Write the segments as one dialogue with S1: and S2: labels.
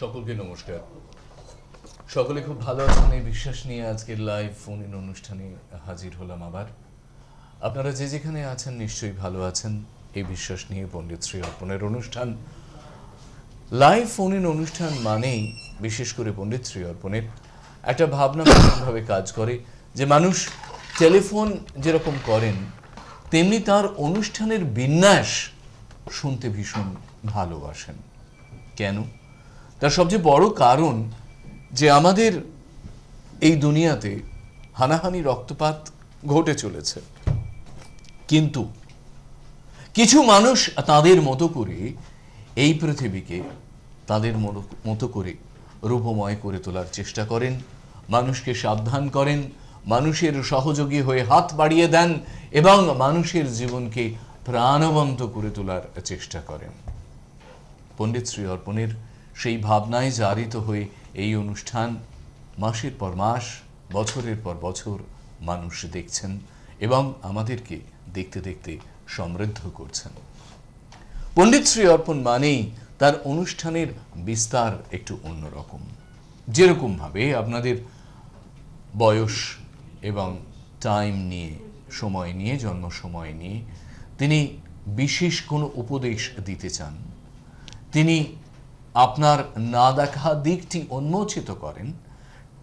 S1: সকলকে নমস্কার। সকলে খুব ভালো আছেন এই বিশ্বাস নিয়ে আজকের লাইভ ফোন ইন অনুষ্ঠানে হাজির হলাম আবার। আপনারা যে যেখানে আছেন নিশ্চয়ই ভালো আছেন এই বিশ্বাস নিয়ে পণ্ডিত শ্রী অর্পণের অনুষ্ঠান। লাইভ ফোন ইন অনুষ্ঠান মানেই বিশেষ করে পণ্ডিত শ্রী অর্পণের একটা ভাবনা ভাবে কাজ করে যে মানুষ টেলিফোন যেরকম করেন তেমনি তার অনুষ্ঠানের বিন্যাস শুনতে ভীষণ ভালোবাসেন। কেন? তার সবচেয়ে বড় কারণ যে আমাদের এই দুনিয়াতে হানাহানি রক্তপাত ঘটে চলেছে, কিন্তু কিছু মানুষ তাদের মতো করে এই পৃথিবীকে তাদের মতো করে রূপময় করে তোলার চেষ্টা করেন, মানুষকে সাবধান করেন, মানুষের সহযোগী হয়ে হাত বাড়িয়ে দেন এবং মানুষের জীবনকে প্রাণবন্ত করে তোলার চেষ্টা করেন। পণ্ডিত শ্রী অর্পণের সেই ভাবনায় জারিত হয়ে এই অনুষ্ঠান মাসের পর মাস, বছরের পর বছর মানুষ দেখছেন এবং আমাদেরকে দেখতে দেখতে সমৃদ্ধ করছেন। পণ্ডিত শ্রী অর্পণ মানেই তার অনুষ্ঠানের বিস্তার একটু অন্যরকম। যেরকমভাবে আপনাদের বয়স এবং টাইম নিয়ে, সময় নিয়ে, জন্ম সময় নিয়ে তিনি বিশেষ কোনো উপদেশ দিতে চান, তিনি আপনার না দেখা দিকটি উন্মোচিত করেন,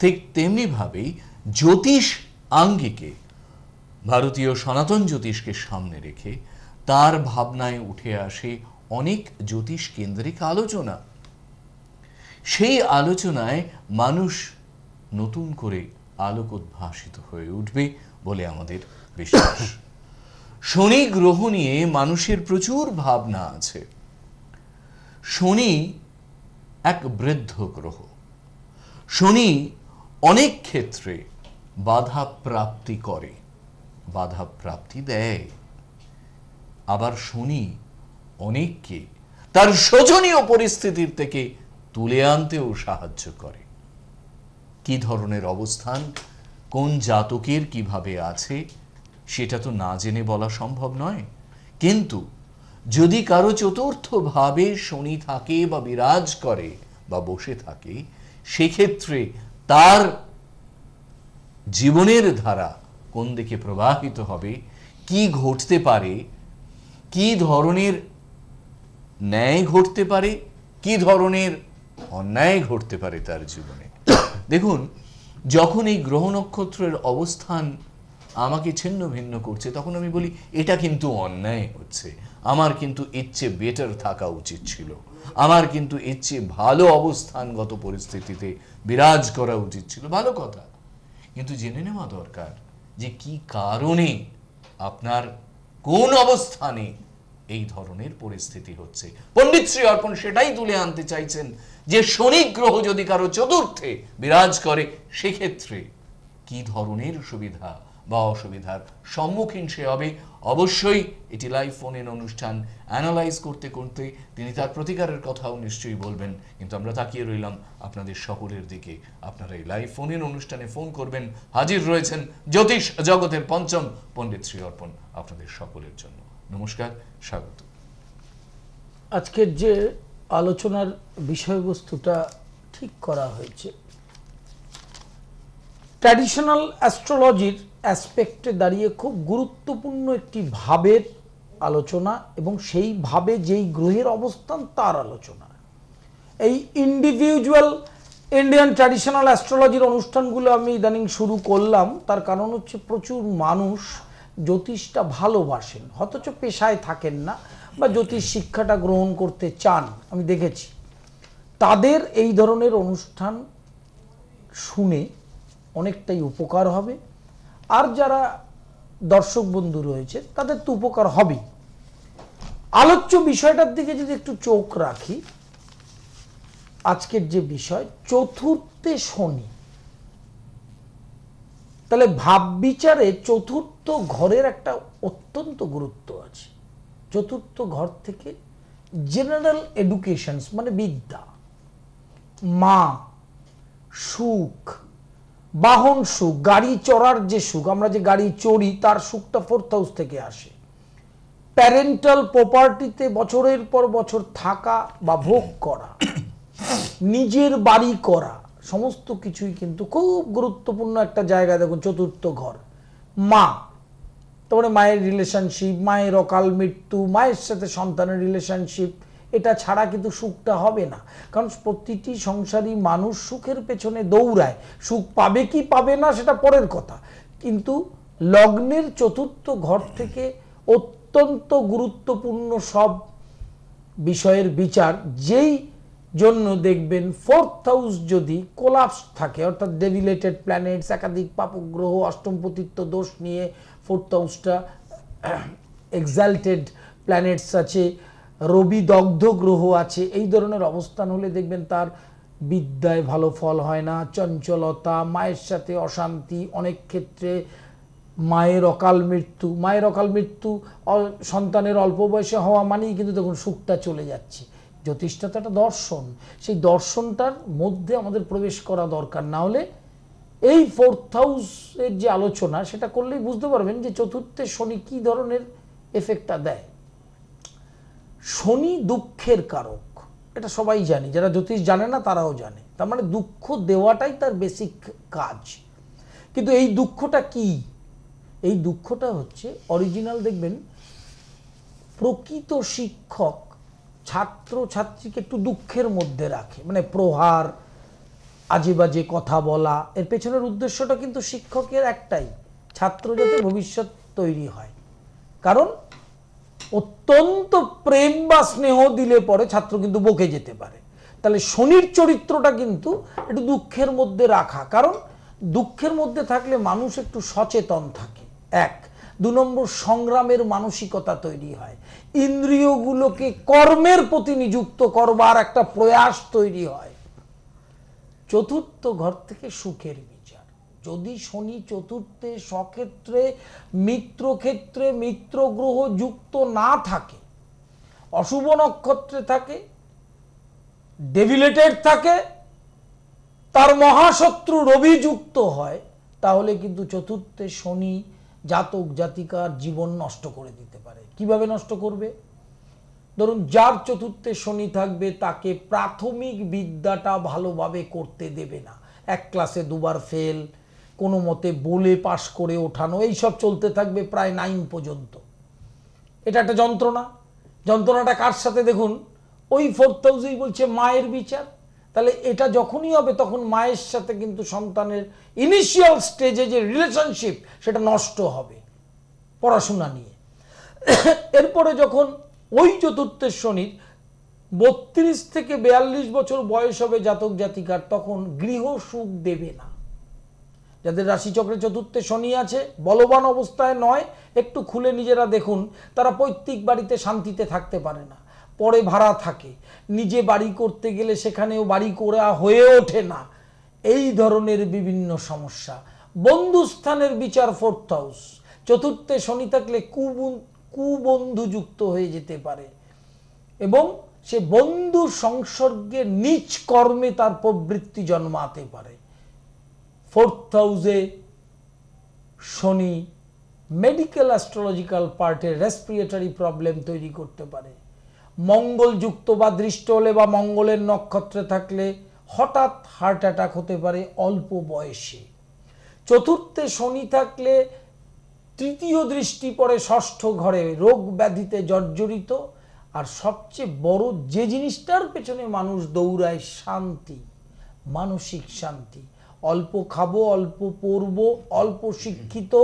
S1: ঠিক তেমনিভাবেই জ্যোতিষ আঙ্গিকে, ভারতীয় সনাতন জ্যোতিষকে সামনে রেখে তার ভাবনায় উঠে আসে অনেক জ্যোতিষ কেন্দ্রিক আলোচনা। সেই আলোচনায় মানুষ নতুন করে আলোকোদ্ভাসিত হয়ে উঠবে বলে আমাদের বিশ্বাস। শনি গ্রহ নিয়ে মানুষের প্রচুর ভাবনা আছে। শনি এক বৃদ্ধ গ্রহ। শনি অনেক ক্ষেত্রে বাধা প্রাপ্তি করে, বাধা প্রাপ্তি দেয়। আবার শনি অনেককে তার শোচনীয় পরিস্থিতির থেকে তুলে আনতেও সাহায্য করে। কি ধরনের অবস্থান কোন জাতকের কিভাবে আছে সেটা তো না জেনে বলা সম্ভব নয়, কিন্তু যদি কারো চতুর্থ ভাবে শনি থাকে বা বিরাজ করে বা বসে থাকে, সেক্ষেত্রে তার জীবনের ধারা কোন দিকে প্রবাহিত হবে, কি ঘটতে পারে, কি ধরনের ন্যায় ঘটতে পারে, কি ধরনের অন্যায় ঘটতে পারে তার জীবনে। দেখুন, যখন এই গ্রহ নক্ষত্রের অবস্থান আমাকে ছিন্ন ভিন্ন করছে তখন আমি বলি এটা কিন্তু অন্যায় হচ্ছে, আমার কিন্তু এর চেয়ে বেটার থাকা উচিত ছিল, আমার কিন্তু এর চেয়ে ভালো অবস্থানগত পরিস্থিতিতে বিরাজ করা উচিত ছিল। ভালো কথা, কিন্তু জেনে নেওয়া দরকার যে কি কারণে আপনার কোন অবস্থানে এই ধরনের পরিস্থিতি হচ্ছে। পণ্ডিত শ্রী অর্পণ সেটাই তুলে আনতে চাইছেন যে শনি গ্রহ যদি কারো চতুর্থে বিরাজ করে সেক্ষেত্রে কি ধরনের সুবিধা বা অসুবিধার সম্মুখীন সে হবে। অবশ্যই এটি লাইভ ফোন ইন অনুষ্ঠান, অ্যানালাইজ করতে করতে তিনি তার প্রতিকারের কথাও নিশ্চয়ই বলবেন, কিন্তু আমরা তাকিয়ে রইলাম আপনাদের সকলের দিকে। আপনারা এই লাইভ ফোন ইন অনুষ্ঠানে ফোন করবেন। হাজির রয়েছেন জ্যোতিষ জগতের পঞ্চম পণ্ডিত শ্রী অর্পণ আপনাদের সকলের জন্য। নমস্কার, স্বাগত।
S2: আজকের যে আলোচনার বিষয়বস্তুটা ঠিক করা হয়েছে ট্র্যাডিশনাল অ্যাস্ট্রোলজির অ্যাসপেক্টে দাঁড়িয়ে খুব গুরুত্বপূর্ণ একটি ভাবের আলোচনা এবং সেই ভাবে যেই গ্রহের অবস্থান তার আলোচনা। এই ইন্ডিভিজুয়াল ইন্ডিয়ান ট্র্যাডিশনাল অ্যাস্ট্রোলজির অনুষ্ঠানগুলো আমি ইদানিং শুরু করলাম, তার কারণ হচ্ছে প্রচুর মানুষ জ্যোতিষটা ভালোবাসেন অথচ পেশায় থাকেন না বা জ্যোতিষ শিক্ষাটা গ্রহণ করতে চান। আমি দেখেছি তাদের এই ধরনের অনুষ্ঠান শুনে অনেকটাই উপকার হবে, আর যারা দর্শক বন্ধু রয়েছে তাদের তো উপকার হবেই। আলোচ্য বিষয়টার দিকে যদি একটু চোখ রাখি, আজকের যে বিষয় চতুর্থে শনি, তাহলে ভাব বিচারে চতুর্থ ঘরের একটা অত্যন্ত গুরুত্ব আছে। চতুর্থ ঘর থেকে জেনারেল এডুকেশন মানে বিদ্যা, মা, সুখ, বাহন সুখ, গাড়ি চড়ার যে সুখ, আমরা যে গাড়ি চড়ি তার সুখটা ফোর্থ হাউস থেকে আসে। প্যারেন্টাল প্রপার্টিতে বছরের পর বছর থাকা বা ভোগ করা, নিজের বাড়ি করা, সমস্ত কিছুই কিন্তু খুব গুরুত্বপূর্ণ একটা জায়গা। দেখুন চতুর্থ ঘর, মা, তারপরে মায়ের রিলেশনশিপ, মায়ের অকাল মৃত্যু, মায়ের সাথে সন্তানের রিলেশনশিপ, এটা ছাড়া কিন্তু সুখটা হবে না। কারণ প্রতিটি সংসারী মানুষ সুখের পেছনে দৌড়ায়, সুখ পাবে কি পাবে না সেটা পরের কথা, কিন্তু লগ্নের চতুর্থ ঘর থেকে অত্যন্ত গুরুত্বপূর্ণ সব বিষয়ের বিচার। যেই জন্য দেখবেন ফোর্থ হাউস যদি কোলাপস থাকে, অর্থাৎ ডেভিলেটেড প্ল্যানেটস, একাধিক পাপগ্রহ, অষ্টমপতিত্ব দোষ নিয়ে ফোর্থ হাউসটা এক্সাল্টেড প্ল্যানেটস আছে, রবি দগ্ধ গ্রহ আছে, এই ধরনের অবস্থান হলে দেখবেন তার বিদ্যায় ভালো ফল হয় না, চঞ্চলতা, মায়ের সাথে অশান্তি, অনেক ক্ষেত্রে মায়ের অকাল মৃত্যু। মায়ের অকাল মৃত্যু সন্তানের অল্প বয়সে হওয়া মানেই কিন্তু দেখুন সুখটা চলে যাচ্ছে। জ্যোতিষটা তো একটা দর্শন, সেই দর্শনটার মধ্যে আমাদের প্রবেশ করা দরকার। না হলে এই ফোর্থ হাউসের যে আলোচনা সেটা করলেই বুঝতে পারবেন যে চতুর্থে শনি কি ধরনের এফেক্টটা দেয়। শনি দুঃখের কারক, এটা সবাই জানি, যারা জ্যোতিষ জানে না তারাও জানে। তার মানে দুঃখ দেওয়াটাই তার বেসিক কাজ। কিন্তু এই দুঃখটা কি? এই দুঃখটা হচ্ছে অরিজিনাল, দেখবেন প্রকৃত শিক্ষক ছাত্র ছাত্রীকে একটু দুঃখের মধ্যে রাখে, মানে প্রহার, আজে বাজে কথা বলা। এর পেছনের উদ্দেশ্যটা কিন্তু শিক্ষকের একটাই, ছাত্র যাতে ভবিষ্যৎ তৈরি হয়। কারণ অত্যন্ত প্রেম বা স্নেহ দিলে পরে ছাত্র কিন্তু বকে যেতে পারে। তাহলে শনির চরিত্রটা কিন্তু একটু দুঃখের মধ্যে রাখা, কারণ দুঃখের মধ্যে থাকলে মানুষ একটু সচেতন থাকে, এক। দু নম্বর, সংগ্রামের মানসিকতা তৈরি হয়, ইন্দ্রিয়গুলোকে কর্মের প্রতি নিযুক্ত করবার একটা প্রয়াস তৈরি হয়। চতুর্থ ঘর থেকে সুখের বিচার। যদি শনি চতুর্থে, স্বক্ষেত্রে, মিত্রক্ষেত্রে, মিত্র গ্রহ যুক্ত না থাকে, অশুভ নক্ষত্রে থাকে, ডেভিলেটেড থাকে, তার মহাশত্রু রবি যুক্ত হয়, তাহলে কিন্তু চতুর্থে শনি জাতক জাতিকার জীবন নষ্ট করে দিতে পারে। কিভাবে নষ্ট করবে? ধরুন যার চতুর্থে শনি থাকবে তাকে প্রাথমিক বিদ্যাটা ভালোভাবে করতে দেবে না, এক ক্লাসে দুবার ফেল, কোনো মতে বলে পাশ করে ওঠানো, এইসব চলতে থাকবে প্রায় 9 পর্যন্ত। এটা একটা যন্ত্রণা। যন্ত্রণাটা কার সাথে? দেখুন ওই ফোর্থ হাউসেই বলছে মায়ের বিচার। তাহলে এটা যখনই হবে তখন মায়ের সাথে কিন্তু সন্তানের ইনিশিয়াল স্টেজে যে রিলেশনশিপ সেটা নষ্ট হবে পড়াশোনা নিয়ে। এরপরে যখন ওই চতুর্থের শনির 32 থেকে 42 বছর বয়স হবে জাতক জাতিকার, তখন গৃহ সুখ দেবে না। যাদের রাশিচক্রে চতুর্থে শনি আছে, বলবান অবস্থায় নয়, একটু খুলে নিজেরা দেখুন, তারা পৈতৃক বাড়িতে শান্তিতে থাকতে পারে না, পরে ভাড়া থাকে, নিজে বাড়ি করতে গেলে সেখানেও বাড়ি করা হয়ে ওঠে না, এই ধরনের বিভিন্ন সমস্যা। বন্ধুস্থানের বিচার ফোর্থ হাউস, চতুর্থে শনি থাকলে কুবন্ধু যুক্ত হয়ে যেতে পারে এবং সে বন্ধু সংসর্গে নিজ কর্মে তার প্রবৃত্তি জন্মাতে পারে। ফোর্থ হাউসে শনি মেডিকেল অ্যাস্ট্রোলজিক্যাল পার্টে রেসপিরেটরি প্রবলেম তৈরি করতে পারে। মঙ্গল যুক্ত বা দৃষ্ট হলে বা মঙ্গলের নক্ষত্রে থাকলে হঠাৎ হার্ট অ্যাটাক হতে পারে অল্প বয়সে। চতুর্থে শনি থাকলে তৃতীয় দৃষ্টি পড়ে ষষ্ঠ ঘরে, রোগ ব্যাধিতে জর্জরিত। আর সবচেয়ে বড় যে জিনিসটার পেছনে মানুষ দৌড়ায়, শান্তি, মানসিক শান্তি। অল্প খাবো, অল্প পড়বো, অল্প শিক্ষিত,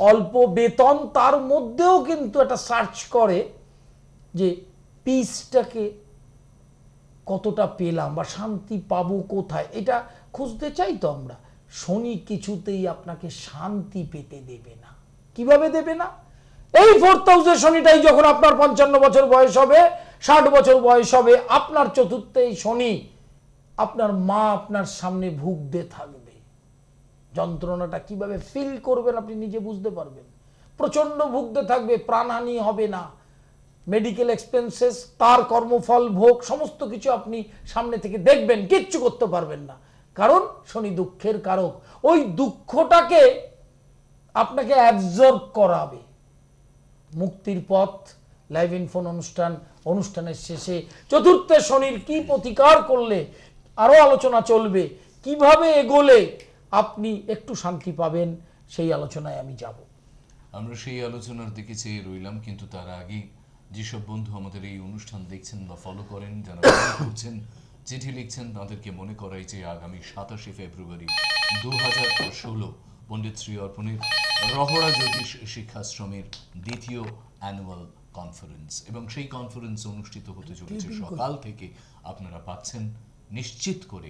S2: অল্প বেতন, তার মধ্যেও কিন্তু একটা সার্চ করে যে পিসটাকে কতটা পেলাম বা শান্তি পাবো কোথায়, এটা খুঁজতে চাই তো আমরা। শনি কিছুতেই আপনাকে শান্তি পেতে দেবে না। কিভাবে দেবে না? এই ফোর্থ হাউসের শনিটাই যখন আপনার 55 বছর বয়স হবে, 60 বছর বয়স হবে, আপনার চতুর্থে এই শনি, আপনার মা আপনার সামনে ভুগতে থাকবে। যন্ত্রণাটা কিভাবে ফিল করবেন আপনি নিজে বুঝতে পারবেন। প্রচন্ড ভুগতে থাকবে, প্রাণহানি হবে না, মেডিকেল এক্সপেন্সেস, তার কর্মফল ভোগ, সমস্ত কিছু আপনি সামনে থেকে দেখবেন, কিচ্ছু করতে পারবেন না, কারণ শনি দুঃখের কারক। ওই দুঃখটাকে আপনাকে অ্যাবজর্ব করাবে। মুক্তির পথ লাইভ ইনফোন অনুষ্ঠানের শেষে চতুর্থ শনির কি প্রতিকার করলে আরো আলোচনা চলবে, কিভাবে এগোলে আপনি একটু শান্তি পাবেন, সেই আলোচনায় আমি যাব।
S1: আমরা সেই আলোচনার দিকে চেয়ে রইলাম, কিন্তু তার আগে যেসব বন্ধু আমাদের এই অনুষ্ঠান দেখছেন বা ফলো করেন, যারা ফলো করছেন, চিঠি লিখছেন, তাদেরকে মনে করাই যে আগামী 27 ফেব্রুয়ারি 2016 পণ্ডিত শ্রী অর্পণের রহড়া জ্যোতিষ শিক্ষাশ্রমের দ্বিতীয় অ্যানুয়াল কনফারেন্স, এবং সেই কনফারেন্স অনুষ্ঠিত হতে চলেছে সকাল থেকে। আপনারা পাচ্ছেন নিশ্চিত করে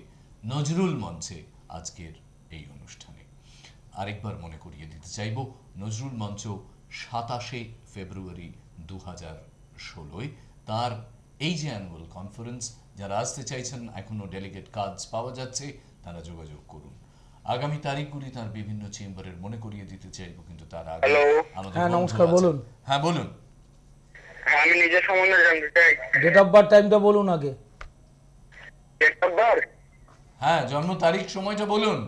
S1: নজরুল মঞ্চে আজকের এই অনুষ্ঠানে। আরেকবার মনে করিয়ে দিতে চাইব, নজরুল মঞ্চ 27 ফেব্রুয়ারি 2016 তার এই যে অ্যানুয়াল কনফারেন্স। যারা আসতে চাইছেন, এখনো ডেলিগেট কার্ডস পাওয়া যাচ্ছে, তারা যোগাযোগ করুন। আগামী তারিখগুলি তার বিভিন্ন চেম্বারের মনে করিয়ে দিতে চাইব, কিন্তু তার আগে আমাদের
S2: হ্যাঁ,
S1: বন্ধু
S2: নমস্কার,
S1: আছেন।
S2: বলুন।
S1: হ্যাঁ, বলুন।
S3: আমি নিজের সম্বন্ধে জানতে চাই।
S2: ডেট অফ বার্থ টাইমটা বলুন আগে।
S3: ডেট অফ বার্থ
S1: হ্যাঁ, জন্ম তারিখ সময়টা বলুন।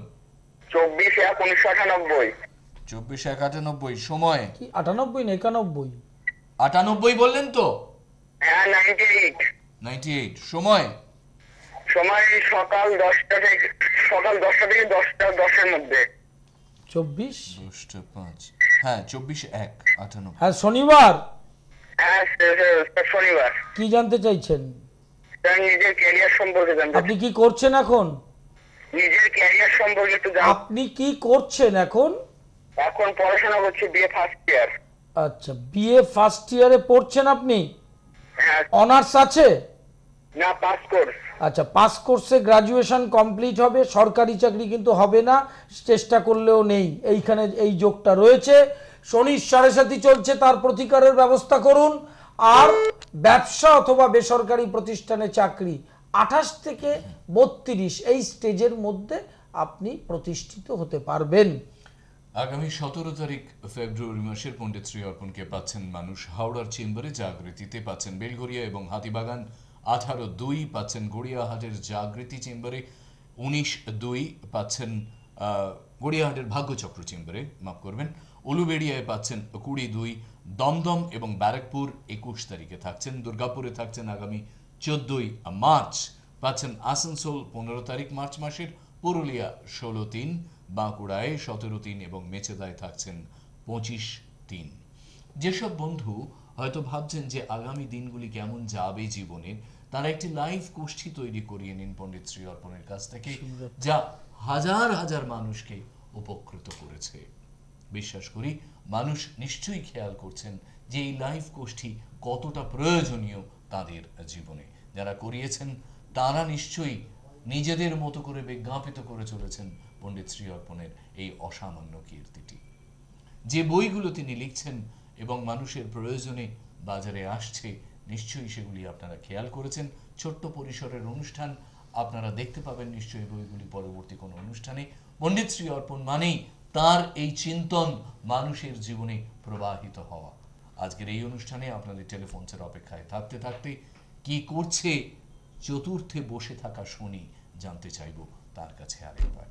S3: 24/1/1998।
S1: 24/1/98। সময়
S2: কি 98 না 91?
S1: 98 বললেন তো?
S3: হ্যাঁ, 98।
S1: 98। সময়
S3: সময় সকাল 10টা থেকে 10টার মধ্যে।
S2: 24?
S1: 10:05। হ্যাঁ, 24/1/98।
S2: হ্যাঁ, শনিবার।
S3: হ্যাঁ, শনিবার।
S2: কি জানতে চাইছেন?
S3: স্যার, নিজের ক্যারিয়ার সম্পর্কে জানতে
S2: আপনি কি করছেন এখন?
S3: নিজের ক্যারিয়ার সম্পর্কে একটু
S2: আপনি কি করছেন এখন?
S3: এখন পড়াশোনা করছি, বিএ ফার্স্ট ইয়ার।
S2: আচ্ছা, বিএ ফার্স্ট ইয়ারে পড়ছেন আপনি?
S3: হ্যাঁ।
S2: অনার্স আছে?
S3: না, পাস কোর্স।
S2: আচ্ছা, পাস কোর্সে গ্রাজুয়েশন কমপ্লিট হবে, সরকারি চাকরি কিন্তু হবে না, চেষ্টা করলেও নেই। এইখানে এই যোগটা রয়েছে। শনির 7.5 চলছে, তার প্রতিকারের ব্যবস্থা করুন। আর ব্যবসা অথবা বেসরকারি প্রতিষ্ঠানে চাকরি 28 থেকে 32 এই স্টেজের মধ্যে আপনি প্রতিষ্ঠিত হতে পারবেন।
S1: আগামী 17 তারিখ ফেব্রুয়ারি মাসের পণ্ডিত শ্রী অর্পণকে পাচ্ছেন মানুষ হাওড়ার চেম্বারে জাগৃতিতে, পাচ্ছেন বেলঘরিয়া এবং হাতিবাগান। 18/2 পাচ্ছেন গড়িয়াহাটের জাগৃতি চেম্বারে। 19/2 পাচ্ছেন গড়িয়াহাটের ভাগ্যচক্র চেম্বারে, মাফ করবেন। উলুবেড়িয়ায় পাচ্ছেন 20/2। দমদম এবং ব্যারাকপুর 21 তারিখে থাকছেন। দুর্গাপুরে থাকছেন আগামী 14 মার্চ। পাচ্ছেন আসানসোল 15 তারিখ মার্চ মাসের। পুরুলিয়া 16/3, বাঁকুড়ায় 17/3 এবং মেচেদায় থাকছেন 25/3। যেসব বন্ধু হয়তো ভাবছেন যে আগামী দিনগুলি কেমন যাবে জীবনের, তারা একটি লাইভ গোষ্ঠী তৈরি করিয়ে নিন পণ্ডিত শ্রী অর্পণের কাছ থেকে, যা হাজার হাজার মানুষকে উপকৃত করেছে। বিশ্বাস করি মানুষ নিশ্চয়ই খেয়াল করছেন যে এই লাইভ গোষ্ঠী কতটা প্রয়োজনীয় তাদের জীবনে। যারা করিয়েছেন তারা নিশ্চয়ই নিজেদের মতো করে বিজ্ঞাপিত করে চলেছেন পণ্ডিত শ্রী অর্পণের এই অসামান্য কীর্তিটি। যে বইগুলো তিনি লিখছেন এবং মানুষের প্রয়োজনে বাজারে আসছে, নিশ্চয়ই সেগুলি আপনারা খেয়াল করেছেন। ছোট্ট পরিসরের অনুষ্ঠান, আপনারা দেখতে পাবেন নিশ্চয়ই বইগুলি পরবর্তী কোনো অনুষ্ঠানে। পণ্ডিত শ্রী অর্পণ মানেই তার এই চিন্তন মানুষের জীবনে প্রবাহিত হওয়া। আজকের এই অনুষ্ঠানে আপনাদের টেলিফোনসের অপেক্ষায় থাকতে থাকতে কি করছে চতুর্থে বসে থাকা শনি জানতে চাইব তার কাছে আরেকবার।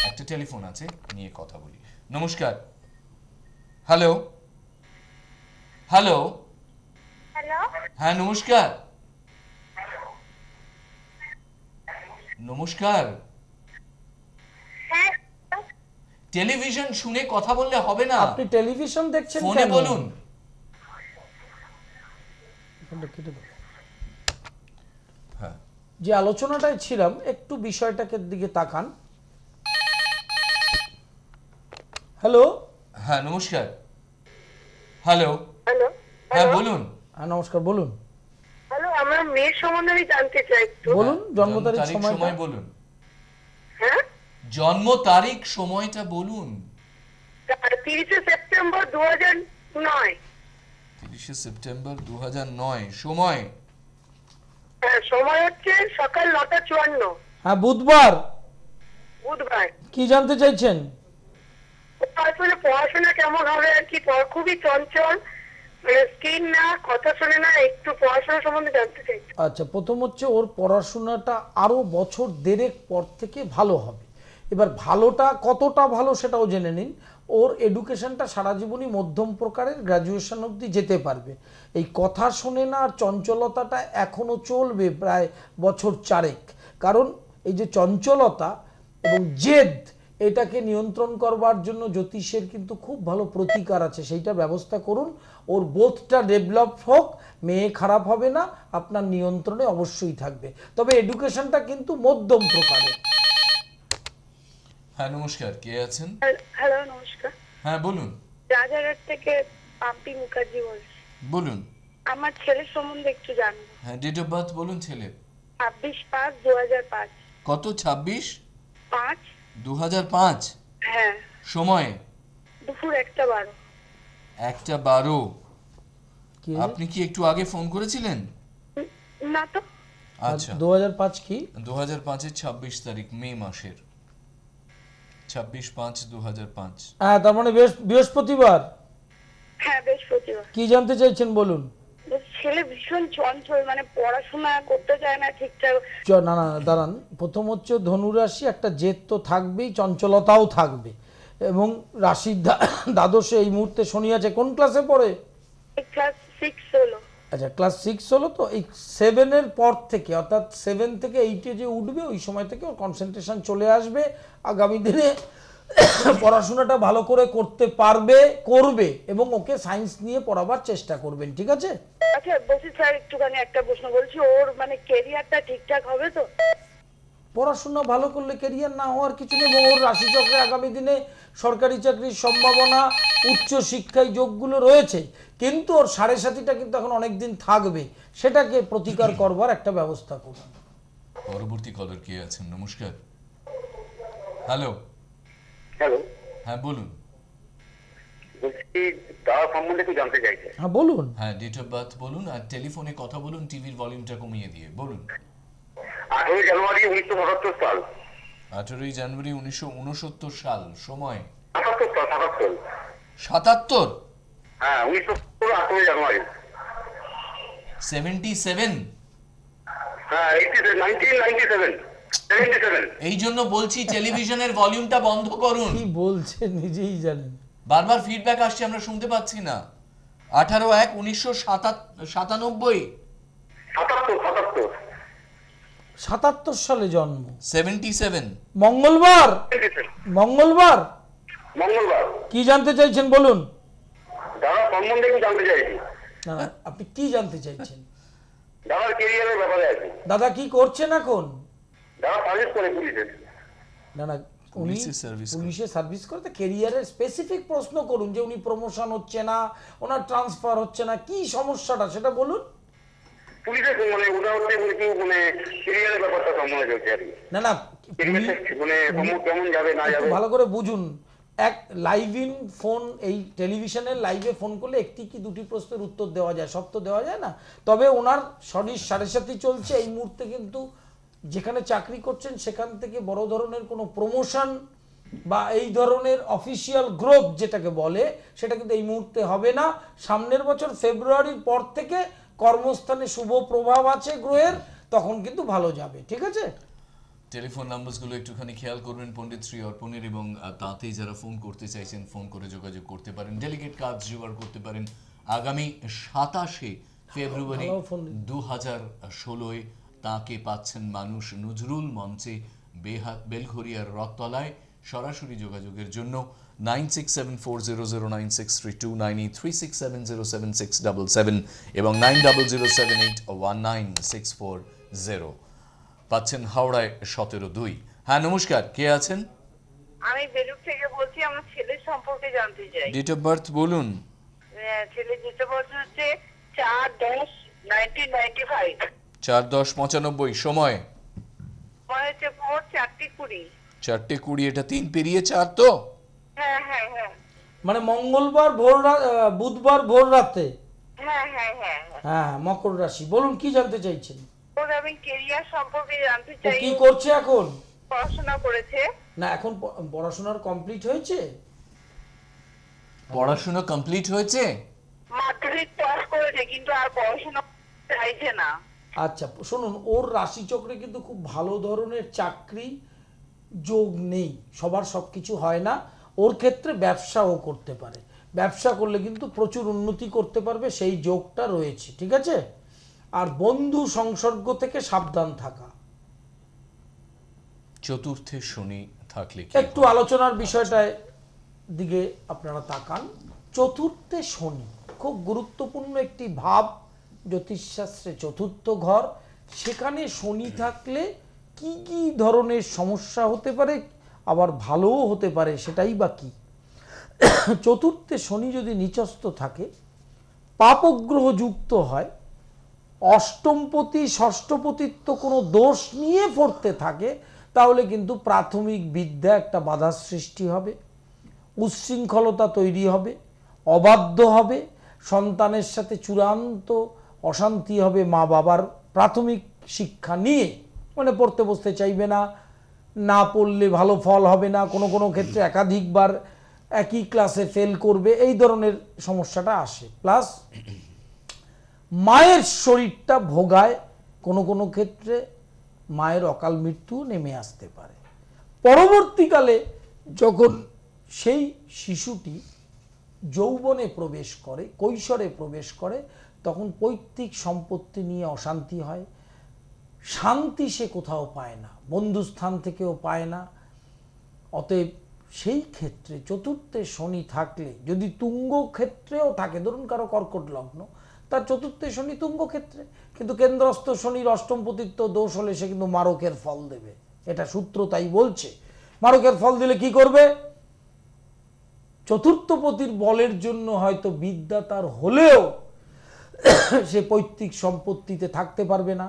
S1: একটা টেলিফোন আছে, নিয়ে কথা বলি। নমস্কার। হ্যালো হ্যালো
S4: হ্যালো,
S1: হ্যাঁ, নমস্কার। নমস্কার।
S4: হ্যাঁ,
S1: টেলিভিশন শুনে কথা বললে হবে না,
S2: আপনি টেলিভিশন দেখছেন
S1: ফোনে
S2: কেন?
S1: বলুন।
S2: ফোনটা কেটে দাও।
S1: হ্যাঁ,
S2: যে আলোচনাটায় ছিলাম, একটু বিষয়টাকে দিকে তাকান। হ্যালো।
S1: হ্যাঁ, নমস্কার। Hello
S3: hello.
S1: হ্যাঁ, বলুন।
S2: হ্যাঁ, নমস্কার, বলুন।
S3: হ্যালো, আমার মেয়ের সম্বন্ধে আমি জানতে চাই একটু।
S2: বলুন, জন্ম
S1: জন্ম
S2: তারিখ,
S1: তারিখ,
S2: সময়টা।
S1: সময় বলুন।
S3: হ্যাঁ,
S1: জন্ম তারিখ, সময়টা বলুন।
S3: 30 সেপ্টেম্বর 2009।
S1: 30 সেপ্টেম্বর 2009। সময়
S3: হ্যাঁ, সময় হচ্ছে সকাল 9:54।
S2: হ্যাঁ, বুধবার।
S3: বুধবার।
S2: কি জানতে চাইছেন?
S3: আসলে পড়াশোনা কেমন হবে আর কি, খুবই চঞ্চল, মানে স্কিন না, কথা শোনে না, একটু পড়াশোনা সম্বন্ধে জানতে চাই।
S2: আচ্ছা, প্রথম হচ্ছে ওর পড়াশোনাটা আরো বছর দেড়েক পর থেকে ভালো হবে, এবার ভালোটা কতটা ভালো সেটাও জেনে নিন। ওর এডুকেশনটা সারা জীবনই মধ্যম প্রকারের, গ্র্যাজুয়েশন অবধি যেতে পারবে। এই কথা শোনে না আর চঞ্চলতাটা এখনও চলবে প্রায় বছর চারেক। কারণ এই যে চঞ্চলতা এবং জেদ, এটাকে নিয়ন্ত্রণ করবার জন্য জ্যোতিষের কিন্তু খুব ভালো প্রতিকার আছে, সেইটা ব্যবস্থা করুন। ওর বোধটা ডেভেলপ হোক, মেয়ে খারাপ হবে না, আপনার নিয়ন্ত্রণে অবশ্যই থাকবে। তবে এডুকেশনটা কিন্তু মধ্যম প্রকারের।
S1: হ্যাঁ নমস্কার, কে আছেন?
S3: হ্যালো, নমস্কার।
S1: হ্যাঁ বলুন।
S3: রাজারহাট থেকে পাম্পি মুখার্জি বলছি।
S1: বলুন।
S3: আমার ছেলের সম্বন্ধে একটু জানবো।
S1: হ্যাঁ ডেট অফ বার্থ বলুন ছেলে।
S3: 26/5/2005।
S1: কত? 26
S3: 5।
S1: 2005।
S3: হ্যাঁ।
S1: সময়?
S3: দুপুর 1:12।
S1: 1:12।
S2: কি
S1: আপনি কি একটু আগে ফোন করেছিলেন?
S3: না তো।
S1: আচ্ছা,
S2: 2005 কি?
S1: 2005-এর 26 তারিখ, মে মাসের 26/5/2005।
S2: হ্যাঁ, তার মানে বৃহস্পতিবার।
S3: হ্যাঁ, বৃহস্পতিবার।
S2: কি জানতে চাইছেন বলুন।
S3: ছেলে ভীষণ চঞ্চল, মানে পড়াশোনা করতে চায় না ঠিকঠাক।
S2: না না দাঁড়ান, প্রথম হচ্ছে ধনুরাশি, একটা জেদ তো থাকবেই, চঞ্চলতাও থাকবে। এবং রাশির দ্বাদশে এই মুহূর্তে শনি আছে। কোন ক্লাসে পড়ে?
S3: ক্লাস 6 হলো।
S2: আচ্ছা, ক্লাস 6 হলো তো। এই 7-এর পর থেকে, অর্থাৎ 7 থেকে 8-এ যে উঠবে, ওই সময় থেকে ওর কনসেন্ট্রেশন চলে আসবে। আগামী দিনে পড়াশোনাটা ভালো করে করতে পারবে, করবে, এবং ওকে সায়েন্স নিয়ে পড়াবার চেষ্টা করবেন, ঠিক আছে?
S3: আচ্ছা বলছি স্যার, একটুখানি একটা প্রশ্ন বলছি, ওর মানে ক্যারিয়ারটা ঠিকঠাক হবে তো?
S2: পড়াশোনা ভালো করলে ক্যারিয়ার না হওয়ার কিছু নেই। এবং ওর রাশিচক্রে আগামী দিনে সরকারি চাকরির সম্ভাবনা, উচ্চ শিক্ষায় যোগগুলো রয়েছে। কিন্তু ওর সাড়ে সাথীটা কিন্তু এখন অনেক দিন থাকবে, সেটাকে প্রতিকার করবার একটা ব্যবস্থা করুন।
S1: পরবর্তী কলার কে আছেন? নমস্কার। হ্যালো।
S4: হ্যালো,
S1: হ্যাঁ বলুন।
S4: বলছি দাদা সম্বন্ধে একটু জানতে চাইছে।
S2: হ্যাঁ বলুন।
S1: হ্যাঁ ডেট অফ বার্থ বলুন, আর টেলিফোনে কথা বলুন টিভির ভলিউমটা কমিয়ে দিয়ে। বলুন।
S4: 18 জানুয়ারি 1977 সাল।
S1: 18 জানুয়ারি 1969 সাল। সময়?
S4: 77
S1: 77।
S4: হ্যাঁ, 1918 জানুয়ারি।
S1: 77।
S4: হ্যাঁ, 1997 77।
S1: এই জন্য বলছি টেলিভিশনের ভলিউমটা বন্ধ করুন।
S2: কি বলছে নিজেই জানেন।
S1: বারবার ফিডব্যাক আসছে, আমরা শুনতে পাচ্ছি না। 18/1/1997।
S4: 77
S2: 77 সালে জন্ম।
S1: 77।
S2: মঙ্গলবার।
S4: 77
S2: মঙ্গলবার।
S4: মঙ্গলবার।
S2: কি জানতে চাইছেন বলুন।
S4: দাদা সম্বন্ধে একটু জানতে চাইছি।
S2: না, আপনি কি জানতে চাইছেন?
S4: দাদার কেরিয়ারের ব্যাপারে আছে।
S2: দাদা কি করছেন এখন?
S4: দাদা সার্ভিস করে পুলিশে।
S2: না না, উনি
S1: পুলিশে সার্ভিস করে।
S2: পুলিশে সার্ভিস করে, তো ক্যারিয়ারের স্পেসিফিক প্রশ্ন করুন, যে উনি প্রমোশন হচ্ছে না, ওনার ট্রান্সফার হচ্ছে না, কি সমস্যাটা সেটা বলুন।
S4: পুলিশে মানে ওটা হচ্ছে একটু মানে কেরিয়ারের ব্যাপারটা সম্বন্ধে চলছে আর কি।
S2: না না,
S4: কেরিয়ারটা মানে কেমন যাবে না
S2: একটু
S4: যাবে।
S2: ভালো করে বুঝুন। এক লাইভ ইন ফোন, এই টেলিভিশনের লাইভে ফোন করলে একটি কি দুটি প্রশ্নের উত্তর দেওয়া যায়, সব তো দেওয়া যায় না। তবে ওনার শনির সাড়ে সাথী চলছে এই মুহূর্তে, কিন্তু যেখানে চাকরি করছেন সেখান থেকে বড় ধরনের কোনো প্রমোশন বা এই ধরনের অফিসিয়াল গ্রোথ যেটাকে বলে, সেটা কিন্তু এই মুহূর্তে হবে না। সামনের বছর ফেব্রুয়ারির পর থেকে কর্মস্থানে শুভ প্রভাব আছে গ্রহের, তখন কিন্তু ভালো যাবে, ঠিক আছে?
S1: টেলিফোন নাম্বারগুলো একটুখানি খেয়াল করবেন পণ্ডিত শ্রী অর্পণের, এবং তাতেই যারা ফোন করতে চাইছেন ফোন করে যোগাযোগ করতে পারেন, ডেলিগেট কাজ জোগাড় করতে পারেন। আগামী 27 ফেব্রুয়ারি 2016 তাকে পাচ্ছেন মানুষ নজরুল মঞ্চে, বেলঘরিয়ার রথতলায়। সরাসরি যোগাযোগের জন্য 9674009632, 9836707677 এবং 9007819640 পাচ্ছেন হাওড়ায় 17-2। হ্যাঁ নমস্কার, কে আছেন?
S3: আমি বেলুর থেকে বলছি, আমার ছেলের সম্পর্কে জানতে চাই।
S1: ডেট অফ বার্থ বলুন।
S3: ছেলে যেতে বলছে হচ্ছে 4/10/1995।
S1: 4/10/95। সময়?
S3: মনে হচ্ছে ভোর 4:20।
S1: 4:20। এটা 3 পেরিয়ে 4 তো?
S3: হ্যাঁ হ্যাঁ হ্যাঁ
S2: মানে মঙ্গলবার বুধবার ভোর রাতে।
S3: হ্যাঁ হ্যাঁ হ্যাঁ হ্যাঁ।
S2: হ্যাঁ, মকর রাশি। বলুন কি জানতে চাইছেন?
S3: ওর আমি কেরিয়ার সম্পর্কে জানতে
S2: ও
S3: চাই।
S2: কি করছে এখন?
S3: পড়াশোনা করেছে।
S2: না, এখন পড়াশোনার কমপ্লিট হয়েছে?
S1: পড়াশোনা কমপ্লিট হয়েছে?
S3: মাধ্যমিক পাস করেছে, কিন্তু আর পড়াশোনা চাইছে না।
S2: আচ্ছা শুনুন, ওর রাশিচক্রে কিন্তু খুব ভালো ধরনের চাকরি যোগ নেই, সবার সব কিছু হয় না। ওর ক্ষেত্রে ব্যবসাও করতে পারে, ব্যবসা করলে কিন্তু প্রচুর উন্নতি করতে পারবে, সেই যোগটা রয়েছে, ঠিক আছে। আর বন্ধু সংসর্গ থেকে সাবধান থাকা।
S1: চতুর্থে শনি থাকলে কি
S2: একটু আলোচনার বিষয়টায় দিকে আপনারা তাকান। চতুর্থে শনি খুব গুরুত্বপূর্ণ একটি ভাব, জ্যোতিষশাস্ত্রে চতুর্থ ঘর। সেখানে শনি থাকলে কি কি ধরনের সমস্যা হতে পারে, আবার ভালোও হতে পারে, সেটাই বা কি। চতুর্থে শনি যদি নিচস্থ থাকে, পাপগ্রহ যুক্ত হয়, অষ্টমপতি ষষ্ঠপতিত্ব কোনো দোষ নিয়ে পড়তে থাকে, তাহলে কিন্তু প্রাথমিক বিদ্যা একটা বাধার সৃষ্টি হবে, উচ্ছৃঙ্খলতা তৈরি হবে, অবাধ্য হবে, সন্তানের সাথে চূড়ান্ত অশান্তি হবে। মা বাবার প্রাথমিক শিক্ষা নিয়ে মানে পড়তে বসতে চাইবে না, না পড়লে ভালো ফল হবে না, কোনো কোনো ক্ষেত্রে একাধিকবার একই ক্লাসে ফেল করবে, এই ধরনের সমস্যাটা আসে। প্লাস মায়ের শরীরটা ভোগায়, কোনো কোনো ক্ষেত্রে মায়ের অকাল মৃত্যু নেমে আসতে পারে। পরবর্তীকালে যখন সেই শিশুটি যৌবনে প্রবেশ করে, কৈশোরে প্রবেশ করে, তখন পৈতৃক সম্পত্তি নিয়ে অশান্তি হয়, শান্তি সে কোথাও পায় না, বন্ধুস্থান থেকেও পায় না। অতএব সেই ক্ষেত্রে চতুর্থে শনি থাকলে, যদি তুঙ্গ ক্ষেত্রেও থাকে, ধরুন কারো কর্কট লগ্ন, তার চতুর্থে শনি তুঙ্গ ক্ষেত্রে, কিন্তু কেন্দ্রস্থ শনির অষ্টমপতিত্ব দোষ হলে সে কিন্তু মারকের ফল দেবে, এটা সূত্র তাই বলছে। মারকের ফল দিলে কি করবে? চতুর্থপতির বলের জন্য হয়তো বিদ্যা তার হলেও সে পৈতৃক সম্পত্তিতে থাকতে পারবে না,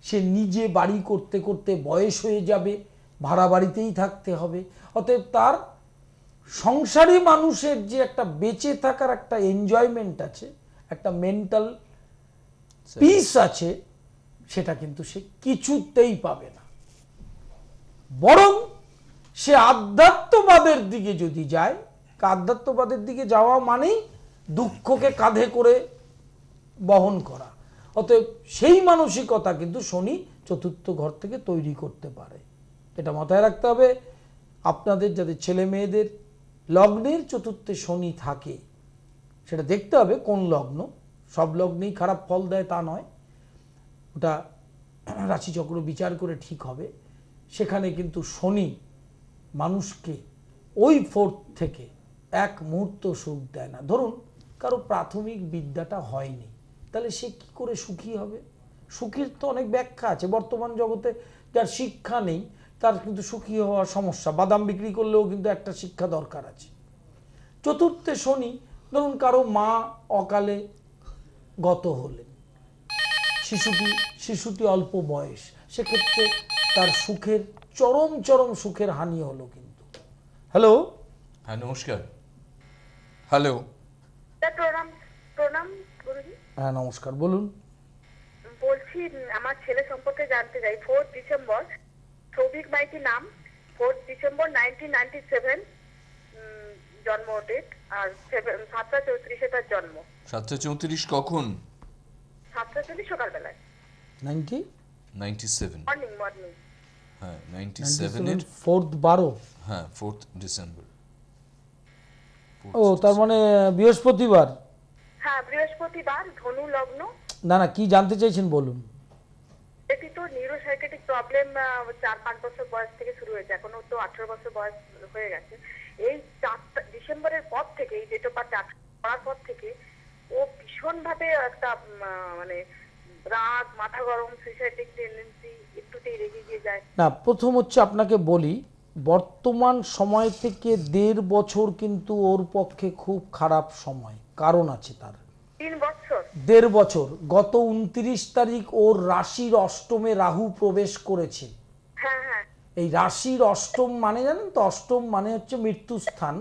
S2: সে নিজে বাড়ি করতে করতে বয়স হয়ে যাবে, ভাড়া বাড়িতেই থাকতে হবে। অতএব তার সংসারী মানুষের যে একটা বেঁচে থাকার একটা এনজয়মেন্ট আছে, একটা মেন্টাল পিস আছে, সেটা কিন্তু সে কিছুতেই পাবে না। বরং সে আধ্যাত্মবাদের দিকে যদি যায়, আধ্যাত্মবাদের দিকে যাওয়া মানেই দুঃখকে কাঁধে করে বহন করা। অতএব সেই মানসিকতা কিন্তু শনি চতুর্থ ঘর থেকে তৈরি করতে পারে, এটা মাথায় রাখতে হবে। আপনাদের যাদের ছেলে মেয়েদের লগ্নের চতুর্থে শনি থাকে, সেটা দেখতে হবে কোন লগ্ন। সব লগ্নেই খারাপ ফল দেয় তা নয়, ওটা রাশিচক্র বিচার করে ঠিক হবে। সেখানে কিন্তু শনি মানুষকে ওই ফোর্থ থেকে এক মুহূর্ত সুখ দেয় না। ধরুন কারো প্রাথমিক বিদ্যাটা হয়নি, তাহলে সে কি করে সুখী হবে? সুখীর তো অনেক ব্যাখ্যা আছে। বর্তমান জগতে যার শিক্ষা নেই, তার কিন্তু সুখী হওয়ার সমস্যা। বাদাম বিক্রি করলেও কিন্তু একটা শিক্ষা দরকার আছে। চতুর্থে শনি, ধরুন কারো মা অকালে গত হলেন, শিশুটি অল্প বয়স, সেক্ষেত্রে তার সুখের চরম সুখের হানি হলো কিন্তু। হ্যালো,
S1: হ্যাঁ নমস্কার। হ্যালো,
S3: প্রণাম প্রণাম গুরুজি।
S2: হ্যাঁ নমস্কার, বলুন।
S3: বলছি আমার ছেলে সম্পর্কে জানতে চাই। 4 ডিসেম্বর, সৌভিক মাইতি নাম, 4 ডিসেম্বর 1997 জন্ম ডেট, আর 7:34 তার জন্ম।
S1: 7:34 কখন?
S3: 7:40 সকালবেলায়।
S1: 97
S3: মর্নিং।
S1: হ্যাঁ 97 এর
S2: 4/12।
S1: হ্যাঁ 4th ডিসেম্বর।
S2: ও তার মানে বৃহস্পতিবার।
S3: হ্যাঁ বৃহস্পতিবার, ধনু লগ্ন।
S2: না না, কি জানতে চাইছেন বলুন।
S3: এটি তো নিউরোসাইকেটিক প্রবলেম 4-5 বছর বয়স থেকে শুরু হয়েছে, এখনো তো 18 বছর বয়স হয়ে গেছে। এই 4 ডিসেম্বরের পর থেকে, এই ডেট অফ বার্থ করার পর থেকে ও ভীষণ ভাবে একটা মানে রাগ, মাথা গরম, সুইসাইডিক টেন্ডেন্সি, একটুতেই রেগে গিয়ে যায়।
S2: না, প্রথম হচ্ছে আপনাকে বলি, বর্তমান সময় থেকে 1.5 বছর কিন্তু ওর পক্ষে খুব খারাপ সময়, কারণ আছে তার।
S3: 3 বছর?
S2: 1.5 বছর। গত 29 তারিখ ওর রাশির অষ্টমে রাহু প্রবেশ করেছে।
S3: হ্যাঁ হ্যাঁ।
S2: এই রাশির অষ্টম মানে জানেন তো, অষ্টম মানে হচ্ছে মৃত্যুস্থান।